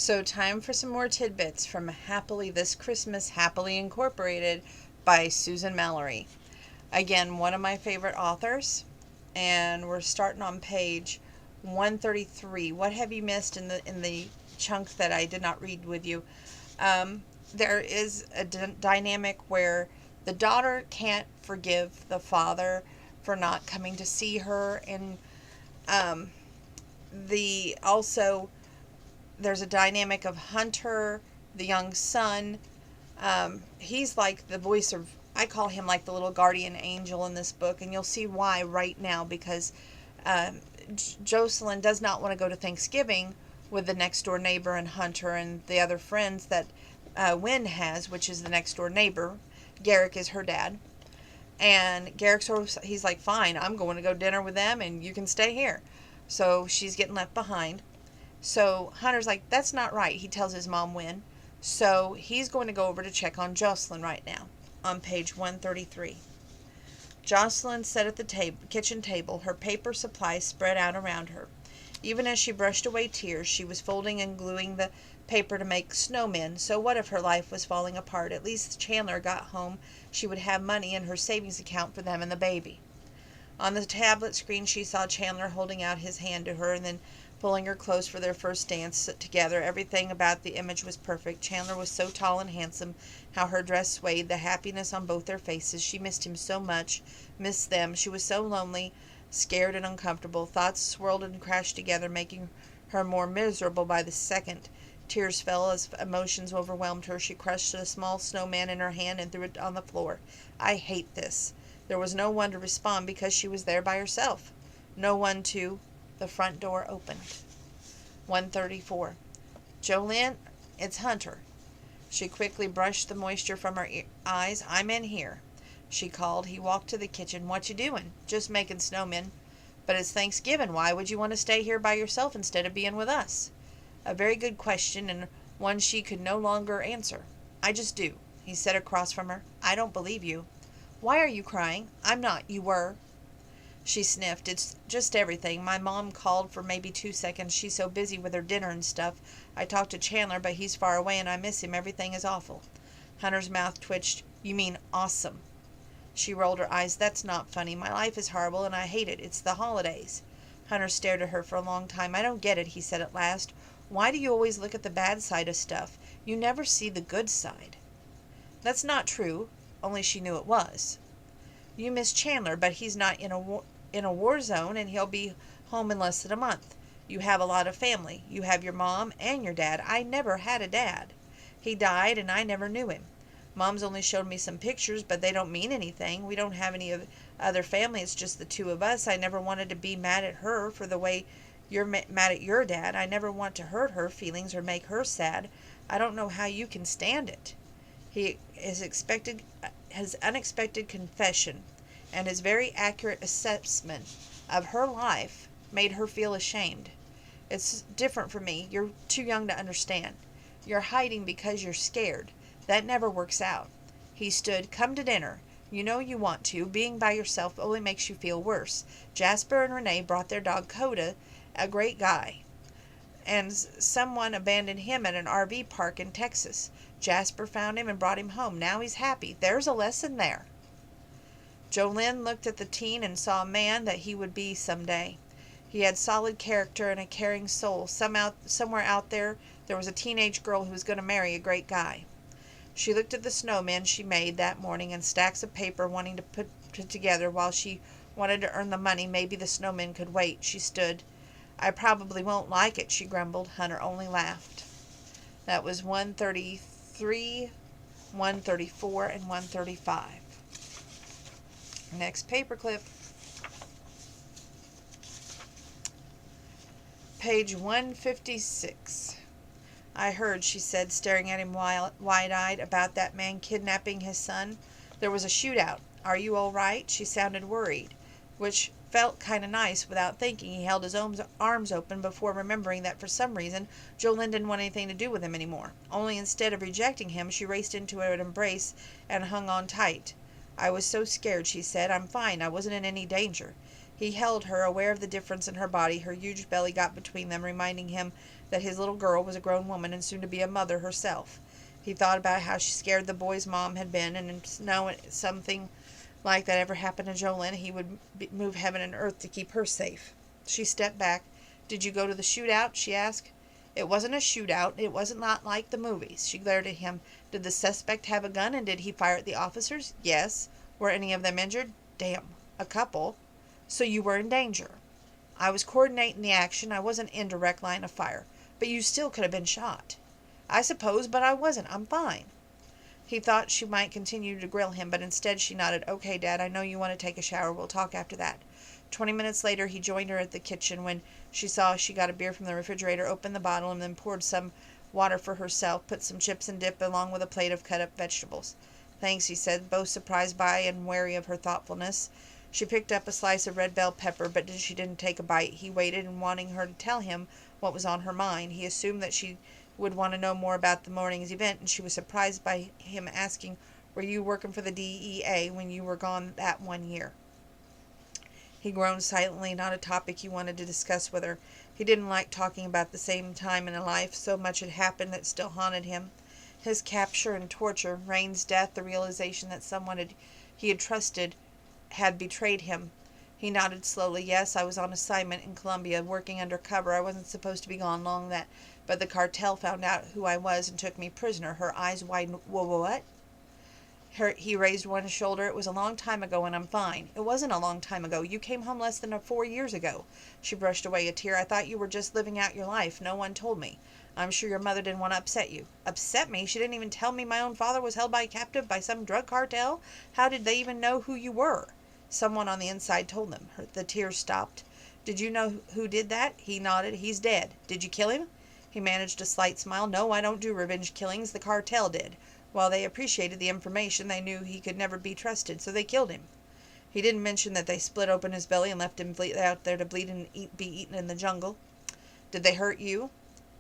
So, time for some more tidbits from Happily This Christmas, Happily Incorporated by Susan Mallery. Again, one of my favorite authors, and we're starting on page 133. What have you missed in the chunk that I did not read with you? There is a dynamic where the daughter can't forgive the father for not coming to see her, and um, the also there's a dynamic of Hunter, the young son. He's like the voice of, I call him like the little guardian angel in this book, and you'll see why right now, because um, Jocelyn does not want to go to Thanksgiving with the next door neighbor and Hunter and the other friends that Wynn has, which is the next door neighbor. Garrick is her dad. And he's like, fine, I'm going to go dinner with them and you can stay here. So she's getting left behind. So Hunter's like, that's not right. He tells his mom Wynn. So he's going to go over to check on Jocelyn right now on page 133. Jocelyn sat at the kitchen table, her paper supplies spread out around her. Even as she brushed away tears, she was folding and gluing the paper to make snowmen. So what if her life was falling apart? At least Chandler got home. She would have money in her savings account for them and the baby. On the tablet screen, she saw Chandler holding out his hand to her and then pulling her close for their first dance together. Everything about the image was perfect. Chandler was so tall and handsome. How her dress swayed, the happiness on both their faces. She missed him so much, missed them. She was so lonely, scared and uncomfortable. Thoughts swirled and crashed together, making her more miserable by the second. Tears fell as emotions overwhelmed her. She crushed a small snowman in her hand and threw it on the floor. I hate this. There was no one to respond because she was there by herself. No one to... The front door opened. 134. Jolene, it's Hunter. She quickly brushed the moisture from her eyes. I'm in here, she called. He walked to the kitchen. What you doing? Just making snowmen. But it's Thanksgiving. Why would you want to stay here by yourself instead of being with us? A very good question, and one she could no longer answer. I just do, he said across from her. I don't believe you. Why are you crying? I'm not. You were. She sniffed. It's just everything. My mom called for maybe 2 seconds. She's so busy with her dinner and stuff. I talked to Chandler, but he's far away and I miss him. Everything is awful. Hunter's mouth twitched. You mean awesome. She rolled her eyes. That's not funny. My life is horrible and I hate it. It's the holidays. Hunter stared at her for a long time. I don't get it, he said at last. Why do you always look at the bad side of stuff? You never see the good side. That's not true, only she knew it was. You miss Chandler, but he's not in a war zone, and he'll be home in less than a month. You have a lot of family. You have your mom and your dad. I never had a dad. He died, and I never knew him. Mom's only showed me some pictures, but they don't mean anything. We don't have any other family. It's just the two of us. I never wanted to be mad at her for the way you're mad at your dad. I never want to hurt her feelings or make her sad. I don't know how you can stand it. His unexpected confession and his very accurate assessment of her life made her feel ashamed. It's different for me. You're too young to understand. You're hiding because you're scared. That never works out. He stood. Come to dinner. You know you want to. Being by yourself only makes you feel worse. Jasper and Renee brought their dog Coda, a great guy, and someone abandoned him at an RV park in Texas. Jasper found him and brought him home. Now he's happy. There's a lesson there. Jolene looked at the teen and saw a man that he would be someday. He had solid character and a caring soul. Somewhere out there was a teenage girl who was going to marry a great guy. She looked at the snowmen she made that morning and stacks of paper wanting to put together while she wanted to earn the money. Maybe the snowmen could wait. She stood. I probably won't like it, she grumbled. Hunter only laughed. That was 133, 134, and 135. Next paperclip. Page 156. I heard, she said, staring at him wide-eyed, about that man kidnapping his son. There was a shootout. Are you all right? She sounded worried, which felt kind of nice. Without thinking, he held his own arms open before remembering that for some reason Jolene didn't want anything to do with him anymore. Only instead of rejecting him, she raced into an embrace and hung on tight. I was so scared, she said. I'm fine. I wasn't in any danger. He held her, aware of the difference in her body. Her huge belly got between them, reminding him that his little girl was a grown woman and soon to be a mother herself. He thought about how scared the boy's mom had been, and if something like that ever happened to Jolene, he would move heaven and earth to keep her safe. She stepped back. "Did you go to the shootout?" she asked. "It wasn't a shootout. It wasn't not like the movies." She glared at him. "Did the suspect have a gun, and did he fire at the officers?" "Yes." "Were any of them injured?" "Damn, a couple." "So you were in danger?" "I was coordinating the action. I wasn't in direct line of fire." "But you still could have been shot." "I suppose, but I wasn't. I'm fine." He thought she might continue to grill him, but instead she nodded. "Okay, Dad, I know you want to take a shower. We'll talk after that." 20 minutes later he joined her at the kitchen. When she saw she got a beer from the refrigerator, opened the bottle, and then poured some water for herself, put some chips and dip along with a plate of cut up vegetables. "Thanks," he said, both surprised by and wary of her thoughtfulness. She picked up a slice of red bell pepper, but she didn't take a bite. He waited, and wanting her to tell him what was on her mind. He assumed that she would want to know more about the morning's event, and she was surprised by him asking, "Were you working for the DEA when you were gone that 1 year?" He groaned silently, not a topic he wanted to discuss with her. He didn't like talking about the same time in a life. So much had happened that still haunted him. His capture and torture, Rain's death, the realization that someone he had trusted had betrayed him. He nodded slowly. "Yes, I was on assignment in Colombia, working under cover. I wasn't supposed to be gone long but the cartel found out who I was and took me prisoner." Her eyes widened. "What?" He raised one shoulder. "It was a long time ago, and I'm fine." "It wasn't a long time ago. You came home less than 4 years ago." She brushed away a tear. "I thought you were just living out your life. No one told me. I'm sure your mother didn't want to upset you." "Upset me? She didn't even tell me my own father was held captive by some drug cartel. How did they even know who you were?" "Someone on the inside told them." The tears stopped. "Did you know who did that?" He nodded. "He's dead." "Did you kill him?" He managed a slight smile. "No, I don't do revenge killings. The cartel did. While they appreciated the information, they knew he could never be trusted, so they killed him." He didn't mention that they split open his belly and left him out there to bleed and be eaten in the jungle. "Did they hurt you?"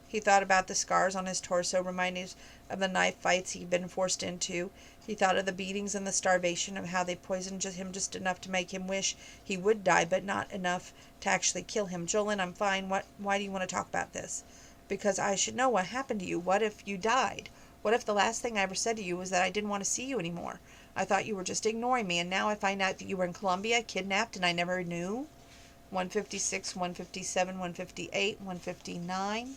He thought about the scars on his torso, reminded of the knife fights he'd been forced into. He thought of the beatings and the starvation, of how they poisoned him just enough to make him wish he would die, but not enough to actually kill him. "Jolene, I'm fine. Why do you want to talk about this?" "Because I should know what happened to you. What if you died? What if the last thing I ever said to you was that I didn't want to see you anymore? I thought you were just ignoring me, and now I find out that you were in Colombia, kidnapped, and I never knew." 156, 157, 158, 159.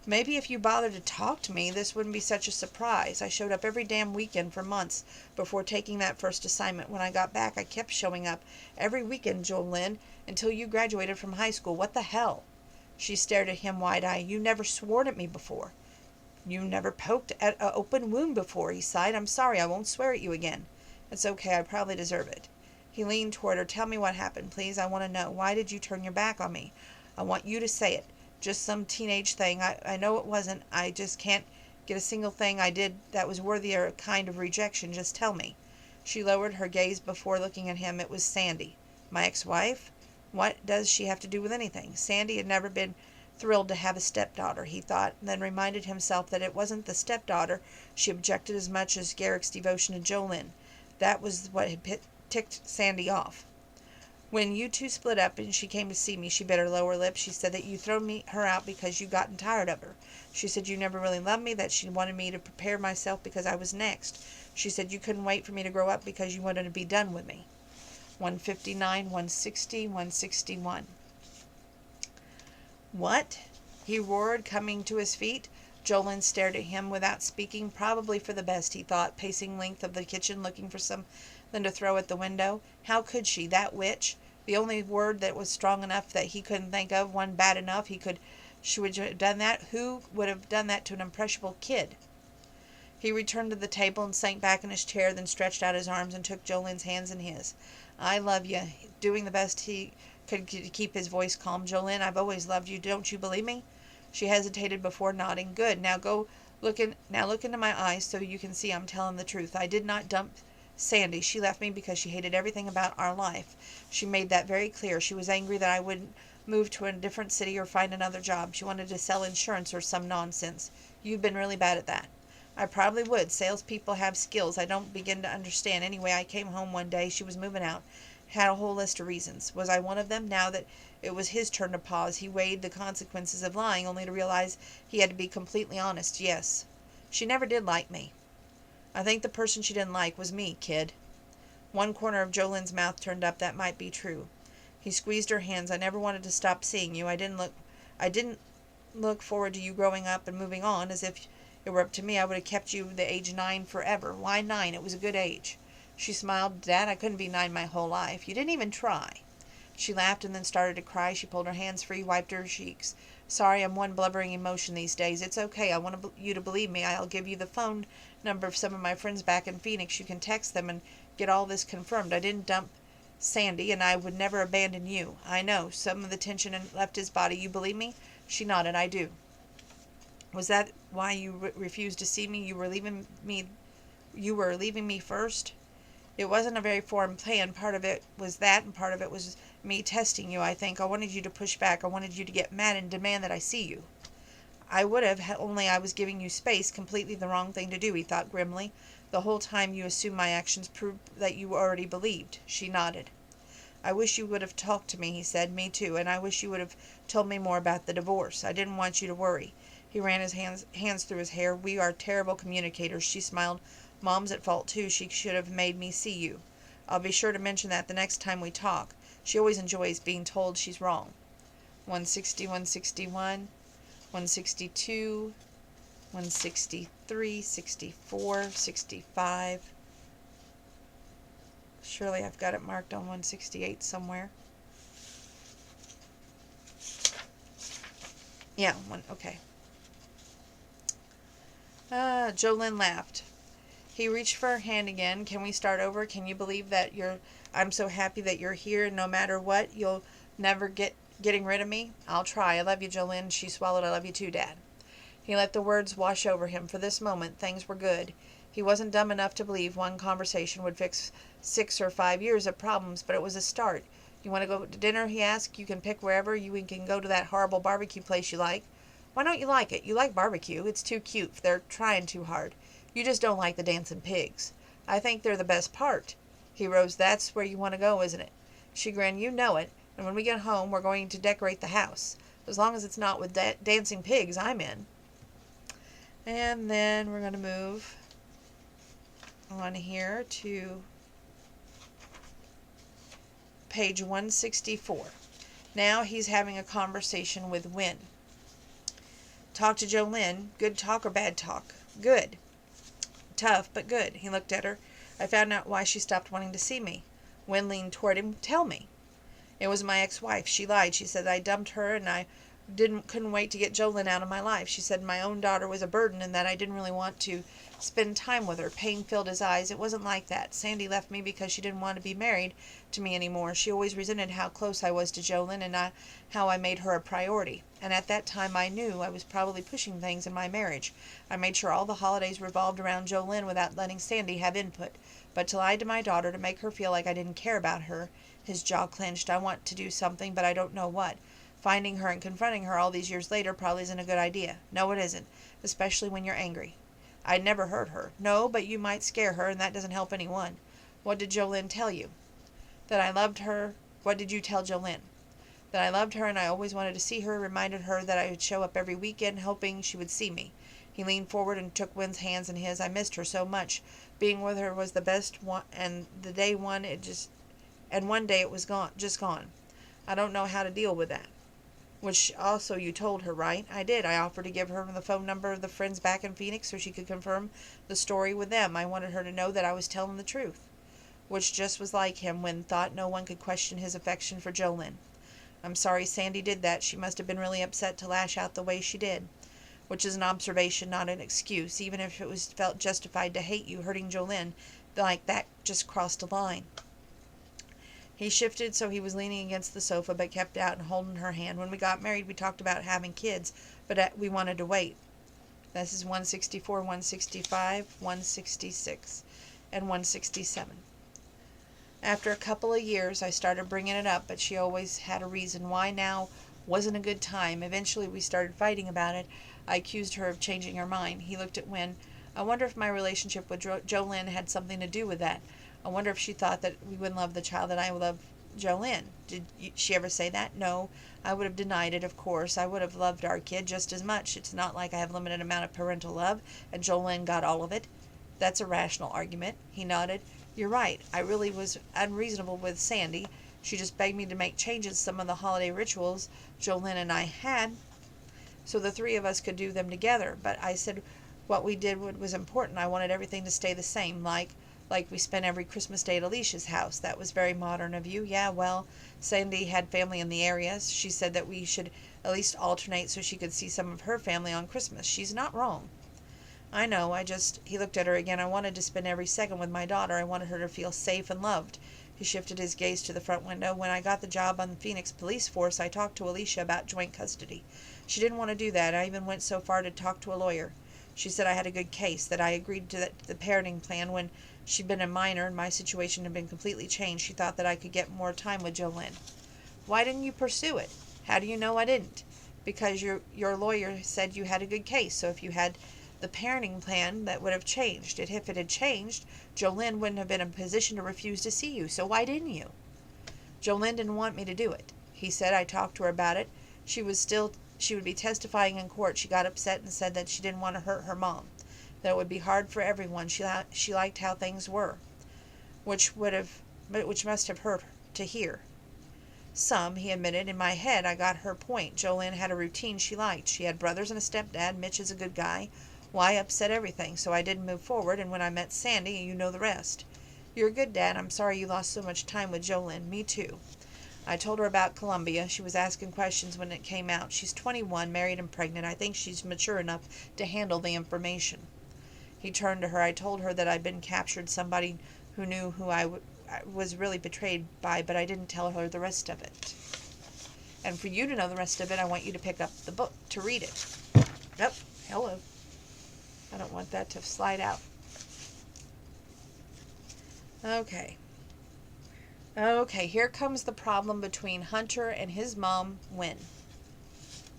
"Maybe if you bothered to talk to me, this wouldn't be such a surprise. I showed up every damn weekend for months before taking that first assignment. When I got back, I kept showing up every weekend, Jolene, until you graduated from high school. What the hell?" She stared at him wide-eyed. "You never sworn at me before." "You never poked at an open wound before," he sighed. "I'm sorry. I won't swear at you again." "It's okay. I probably deserve it." He leaned toward her. "Tell me what happened, please. I want to know. Why did you turn your back on me? I want you to say it. Just some teenage thing. I know it wasn't. I just can't get a single thing I did that was worthy of a kind of rejection. Just tell me." She lowered her gaze before looking at him. "It was Sandy." "My ex-wife? What does she have to do with anything?" Sandy had never been thrilled to have a stepdaughter, he thought, and then reminded himself that it wasn't the stepdaughter she objected as much as Garrick's devotion to Jolene. That was what had ticked Sandy off. "When you two split up and she came to see me," she bit her lower lip, "she said that you thrown her out because you'd gotten tired of her. She said you never really loved me, that she wanted me to prepare myself because I was next. She said you couldn't wait for me to grow up because you wanted to be done with me." 159, 160, 161. "What?" he roared, coming to his feet. Jolene stared at him without speaking. Probably for the best, he thought, pacing length of the kitchen looking for something to throw at the window. How could she, that witch? The only word that was strong enough that he couldn't think of, one bad enough, she would have done that. Who would have done that to an impressionable kid? He returned to the table and sank back in his chair, then stretched out his arms and took Jolene's hands in his. "I love you," doing the best he could to keep his voice calm. "Jolene, I've always loved you. Don't you believe me?" She hesitated before nodding. "Good. Now look into my eyes so you can see I'm telling the truth. I did not dump Sandy. She left me because she hated everything about our life. She made that very clear. She was angry that I wouldn't move to a different city or find another job. She wanted to sell insurance or some nonsense. You've been really bad at that." "I probably would. Salespeople have skills I don't begin to understand. Anyway, I came home one day. She was moving out. Had a whole list of reasons. Was I one of them? Now that It was his turn to pause. He weighed the consequences of lying, only to realize he had to be completely honest. Yes, she never did like me. I think the person she didn't like was me, kid. One corner of Jolene's mouth turned up. That might be true. He squeezed her hands. I never wanted to stop seeing you. I didn't look forward to you growing up and moving on. As if it were up to me, I would have kept you the age 9 forever. Why 9? It was a good age. She smiled. Dad, I couldn't be 9 my whole life. You didn't even try. She laughed and then started to cry. She pulled her hands free, wiped her cheeks. Sorry, I'm one blubbering emotion these days. It's okay. I want you to believe me. I'll give you the phone number of some of my friends back in Phoenix. You can text them and get all this confirmed. I didn't dump Sandy, and I would never abandon you. I know. Some of the tension left his body. You believe me? She nodded. I do. Was that why you refused to see me? You were leaving me. You were leaving me first? It wasn't a very formed plan. Part of it was that, and part of it was me testing you, I think. I wanted you to push back. I wanted you to get mad and demand that I see you. I would have, only I was giving you space. Completely the wrong thing to do, he thought grimly. The whole time you assumed my actions proved that you already believed. She nodded. I wish you would have talked to me, he said. Me too, and I wish you would have told me more about the divorce. I didn't want you to worry. He ran his hands through his hair. We are terrible communicators. She smiled. Mom's at fault too. She should have made me see you. I'll be sure to mention that the next time we talk. She always enjoys being told she's wrong. 160, 161, 162, 163, 64, 65. Surely I've got it marked on 168 somewhere. Yeah, okay. Jolene laughed. He reached for her hand again. Can we start over? Can you believe that I'm so happy that you're here, and no matter what, you'll never getting rid of me? I'll try. I love you, Jolene. She swallowed. I love you too, Dad. He let the words wash over him. For this moment, things were good. He wasn't dumb enough to believe one conversation would fix 6 or 5 years of problems, but it was a start. You want to go to dinner, he asked. You can pick wherever. You can go to that horrible barbecue place you like. Why don't you like it? You like barbecue. It's too cute. They're trying too hard. You just don't like the dancing pigs. I think they're the best part. He rose. That's where you want to go, isn't it? She grinned. You know it. And when we get home, we're going to decorate the house. As long as it's not with dancing pigs, I'm in. And then we're going to move on here to page 164. Now he's having a conversation with Wynn. Talk to Jolene. Good talk or bad talk? Good. Tough, but good. He looked at her. I found out why she stopped wanting to see me. Wynn leaned toward him. Tell me. It was my ex-wife. She lied. She said I dumped her and I couldn't wait to get Jolene out of my life. She said my own daughter was a burden and that I didn't really want to spend time with her. Pain filled his eyes. It wasn't like that. Sandy left me because she didn't want to be married to me anymore. She always resented how close I was to Jolene and how I made her a priority. And at that time I knew I was probably pushing things in my marriage. I made sure all the holidays revolved around Jolene without letting Sandy have input. But to lie to my daughter to make her feel like I didn't care about her. His jaw clenched. I want to do something, but I don't know what. Finding her and confronting her all these years later probably isn't a good idea. No, it isn't. Especially when you're angry. I'd never hurt her. No, but you might scare her, and that doesn't help anyone. What did Jolene tell you? That I loved her. What did you tell Jolene? That I loved her and I always wanted to see her. Reminded her that I would show up every weekend, hoping she would see me. He leaned forward and took Wynn's hands in his. I missed her so much. Being with her was the best one, and one day it was gone, just gone. I don't know how to deal with that. Which also you told her, right? I did. I offered to give her the phone number of the friends back in Phoenix so she could confirm the story with them. I wanted her to know that I was telling the truth. Which just was like him when thought no one could question his affection for Jolene. I'm sorry Sandy did that. She must have been really upset to lash out the way she did. Which is an observation, not an excuse. Even if it was felt justified to hate you, hurting Jolene like that just crossed a line. He shifted so he was leaning against the sofa but kept out and holding her hand. When we got married, we talked about having kids, but we wanted to wait. This is 164, 165, 166, and 167. After a couple of years, I started bringing it up, but she always had a reason why now wasn't a good time. Eventually, we started fighting about it. I accused her of changing her mind. He looked at Wynn. I wonder if my relationship with Jolene had something to do with that. I wonder if she thought that we wouldn't love the child that I love Jolynn. She ever say that? No. I would have denied it, of course. I would have loved our kid just as much. It's not like I have limited amount of parental love, and Jolynn got all of it. That's a rational argument. He nodded. You're right. I really was unreasonable with Sandy. She just begged me to make changes some of the holiday rituals Jolynn and I had, so the three of us could do them together. But I said what we did was important. I wanted everything to stay the same, like we spent every Christmas day at Alicia's house. That was very modern of you. Yeah, well, Sandy had family in the area. She said that we should at least alternate so she could see some of her family on Christmas. She's not wrong. I know, he looked at her again. I wanted to spend every second with my daughter. I wanted her to feel safe and loved. He shifted his gaze to the front window. When I got the job on the Phoenix police force, I talked to Alicia about joint custody. She didn't want to do that. I even went so far to talk to a lawyer. She said I had a good case, that I agreed to the parenting plan when she'd been a minor and my situation had been completely changed. She thought that I could get more time with Jolynn. Why didn't you pursue it? How do you know I didn't? Because your lawyer said you had a good case, so if you had the parenting plan, that would have changed. If it had changed, Jolynn wouldn't have been in a position to refuse to see you, so why didn't you? Jolynn didn't want me to do it. He said I talked to her about it. She would be testifying in court. She got upset and said that she didn't want to hurt her mom, that it would be hard for everyone. She liked how things were, which must have hurt her to hear. Some, he admitted. In my head, I got her point. Jolynn had a routine she liked. She had brothers and a stepdad. Mitch is a good guy. Why upset everything? So I didn't move forward, and when I met Sandy, you know the rest. You're a good dad. I'm sorry you lost so much time with Jolynn. Me too. I told her about Columbia. She was asking questions when it came out. She's 21, married and pregnant. I think she's mature enough to handle the information. He turned to her. I told her that I'd been captured, somebody who knew who I was really betrayed by, but I didn't tell her the rest of it. And for you to know the rest of it, I want you to pick up the book to read it. Yep, hello. I don't want that to slide out. Okay, here comes the problem between Hunter and his mom, Wynn,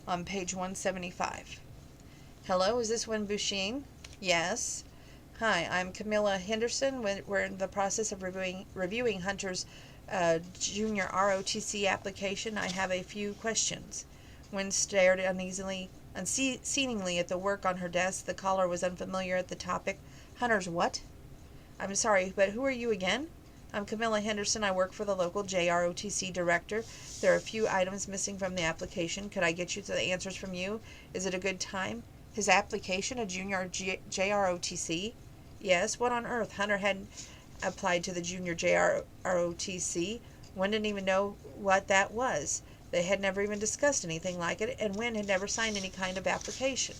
on page 175. Hello, is this Wynn Bouchine? Yes. Hi, I'm Camilla Henderson. We're in the process of reviewing Hunter's junior ROTC application. I have a few questions. Wynn stared unseeingly at the work on her desk. The caller was unfamiliar at the topic. Hunter's what? I'm sorry, but who are you again? I'm Camilla Henderson. I work for the local JROTC director. There are a few items missing from the application. Could I get you to the answers from you? Is it a good time? His application, a junior JROTC? Yes. What on earth? Hunter hadn't applied to the junior JROTC. Wynn didn't even know what that was. They had never even discussed anything like it, and Wynn had never signed any kind of application.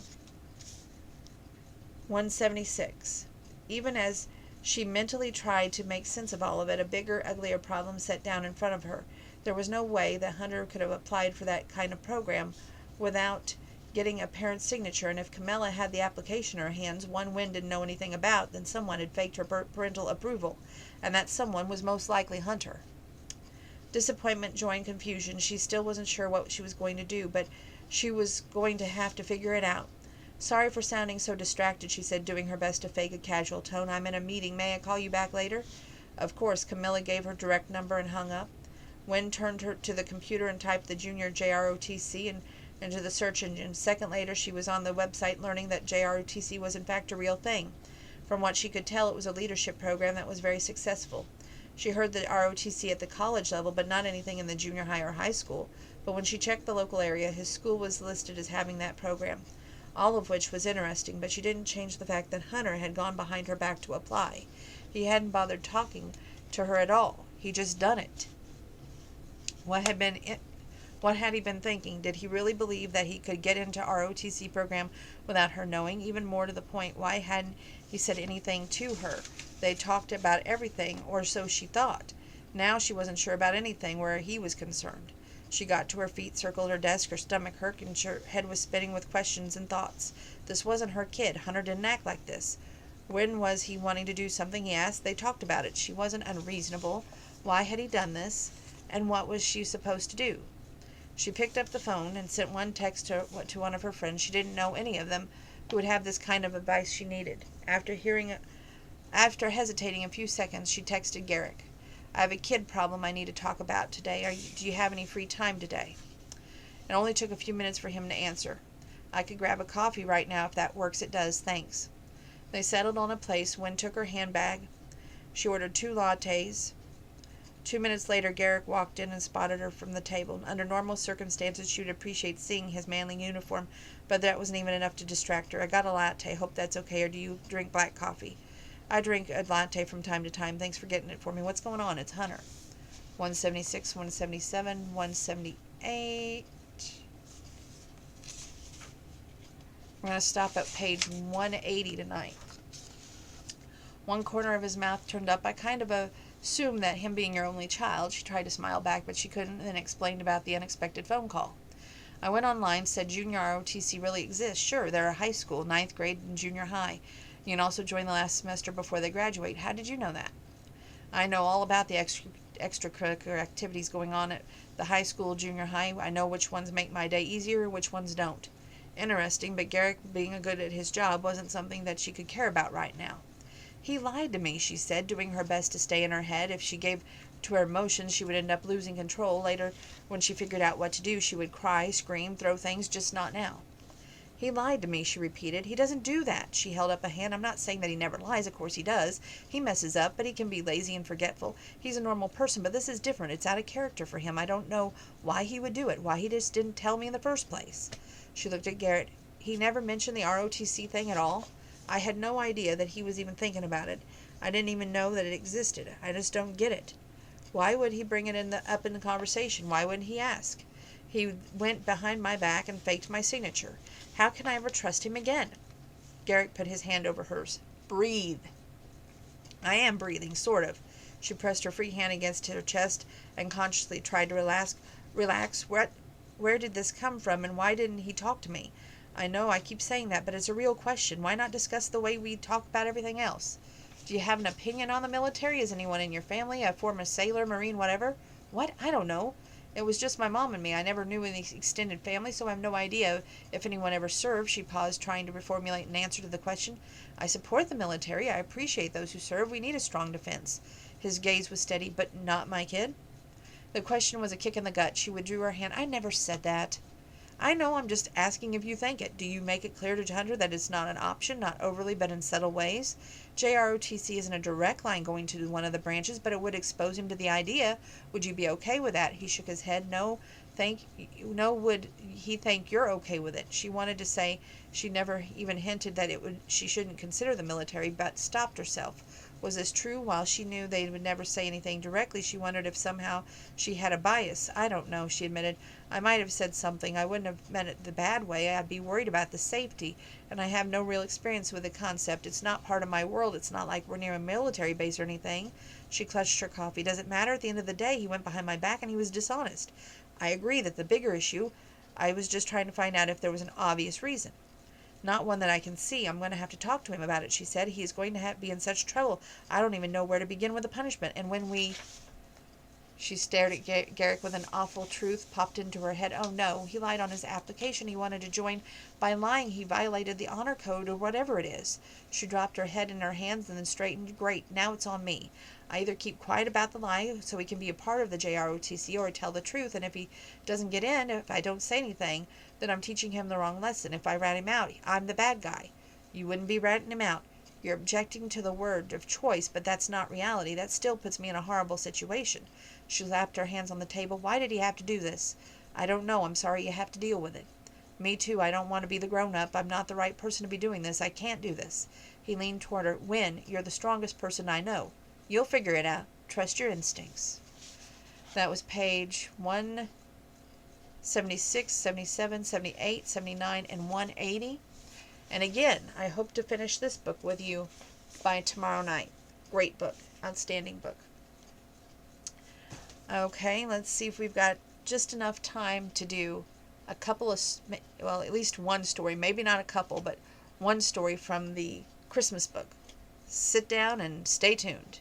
176. Even as she mentally tried to make sense of all of it, a bigger, uglier problem sat down in front of her. There was no way that Hunter could have applied for that kind of program without getting a parent's signature, and if Camilla had the application in her hands, one Wynn didn't know anything about, then someone had faked her parental approval, and that someone was most likely Hunter. Disappointment joined confusion. She still wasn't sure what she was going to do, but she was going to have to figure it out. Sorry for sounding so distracted, she said, doing her best to fake a casual tone. I'm in a meeting. May I call you back later? Of course. Camilla gave her direct number and hung up. Wynn turned her to the computer and typed the junior JROTC and into the search engine. A second later, she was on the website learning that JROTC was in fact a real thing. From what she could tell, it was a leadership program that was very successful. She heard the ROTC at the college level, but not anything in the junior high or high school. But when she checked the local area, his school was listed as having that program, all of which was interesting, but she didn't change the fact that Hunter had gone behind her back to apply. He hadn't bothered talking to her at all. He just done it. What had he been thinking? Did he really believe that he could get into ROTC program without her knowing? Even more to the point, why hadn't he said anything to her? They talked about everything, or so she thought. Now she wasn't sure about anything where he was concerned. She got to her feet, circled her desk, her stomach hurt, and her head was spinning with questions and thoughts. This wasn't her kid. Hunter didn't act like this. When was he wanting to do something? He asked. They talked about it. She wasn't unreasonable. Why had he done this? And what was she supposed to do? She picked up the phone and sent one text to one of her friends. She didn't know any of them who would have this kind of advice she needed. After hesitating a few seconds, she texted Garrick. I have a kid problem I need to talk about today. Do you have any free time today? It only took a few minutes for him to answer. I could grab a coffee right now if that works. It does, thanks. They settled on a place. Wynn took her handbag. She ordered 2 lattes. 2 minutes later, Garrick walked in and spotted her from the table. Under normal circumstances, she would appreciate seeing his manly uniform, but that wasn't even enough to distract her. I got a latte. Hope that's okay, or do you drink black coffee? I drink a latte from time to time. Thanks for getting it for me. What's going on? It's Hunter. 176, 177, 178. We're going to stop at page 180 tonight. One corner of his mouth turned up. I kind of assumed that him being your only child. She tried to smile back, but she couldn't, and then explained about the unexpected phone call. I went online, said junior ROTC really exists. Sure, they're a high school, 9th grade and junior high. You can also join the last semester before they graduate. How did you know that? I know all about the extracurricular activities going on at the high school, junior high. I know which ones make my day easier, which ones don't. Interesting, but Garrick being good at his job wasn't something that she could care about right now. He lied to me, she said, doing her best to stay in her head. If she gave to her emotions, she would end up losing control. Later, when she figured out what to do, she would cry, scream, throw things, just not now. He lied to me, she repeated. He doesn't do that. She held up a hand. I'm not saying that he never lies. Of course he does. He messes up, but he can be lazy and forgetful. He's a normal person, but this is different. It's out of character for him. I don't know why he would do it, why he just didn't tell me in the first place. She looked at Garrett. He never mentioned the ROTC thing at all? I had no idea that he was even thinking about it. I didn't even know that it existed. I just don't get it. Why would he bring it up in the conversation? Why wouldn't he ask? He went behind my back and faked my signature. How can I ever trust him again? Garrick put his hand over hers. Breathe. I am breathing, sort of. She pressed her free hand against her chest and consciously tried to relax. Where did this come from, and why didn't he talk to me? I know I keep saying that, but it's a real question. Why not discuss the way we talk about everything else? Do you have an opinion on the military? Is anyone in your family a former sailor, marine, whatever? What? I don't know. It was just my mom and me. I never knew any extended family, so I have no idea if anyone ever served. She paused, trying to reformulate an answer to the question. I support the military. I appreciate those who serve. We need a strong defense. His gaze was steady. But not my kid? The question was a kick in the gut. She withdrew her hand. I never said that. I know, I'm just asking if you think it. Do you make it clear to Hunter that it's not an option, not overly, but in subtle ways? JROTC isn't a direct line going to one of the branches, but it would expose him to the idea. Would you be okay with that? He shook his head. No, would he think you're okay with it? She wanted to say she never even hinted that she shouldn't consider the military, but stopped herself. Was this true? While she knew they would never say anything directly, she wondered if somehow she had a bias. I don't know, she admitted. I might have said something. I wouldn't have meant it the bad way. I'd be worried about the safety, and I have no real experience with the concept. It's not part of my world. It's not like we're near a military base or anything. She clutched her coffee. Does it matter? At the end of the day, he went behind my back and he was dishonest. I agree that the bigger issue, I was just trying to find out if there was an obvious reason. Not one that I can see. I'm going to have to talk to him about it, she said. He is going to be in such trouble. I don't even know where to begin with the punishment. And when we... She stared at Garrick with an awful truth popped into her head. Oh, no, he lied on his application. He wanted to join. By lying, he violated the honor code or whatever it is. She dropped her head in her hands and then straightened. Great, now it's on me. I either keep quiet about the lie so he can be a part of the JROTC or tell the truth, and if he doesn't get in, if I don't say anything, then I'm teaching him the wrong lesson. If I rat him out, I'm the bad guy. You wouldn't be ratting him out. You're objecting to the word of choice, but that's not reality. That still puts me in a horrible situation. She slapped her hands on the table. Why did he have to do this? I don't know. I'm sorry you have to deal with it. Me too. I don't want to be the grown-up. I'm not the right person to be doing this. I can't do this. He leaned toward her. Wynn, you're the strongest person I know. You'll figure it out. Trust your instincts. That was page 176, 77, 78, 79, and 180. And again, I hope to finish this book with you by tomorrow night. Great book. Outstanding book. Okay, let's see if we've got just enough time to do a couple of, well, at least one story. Maybe not a couple, but one story from the Christmas book. Sit down and stay tuned.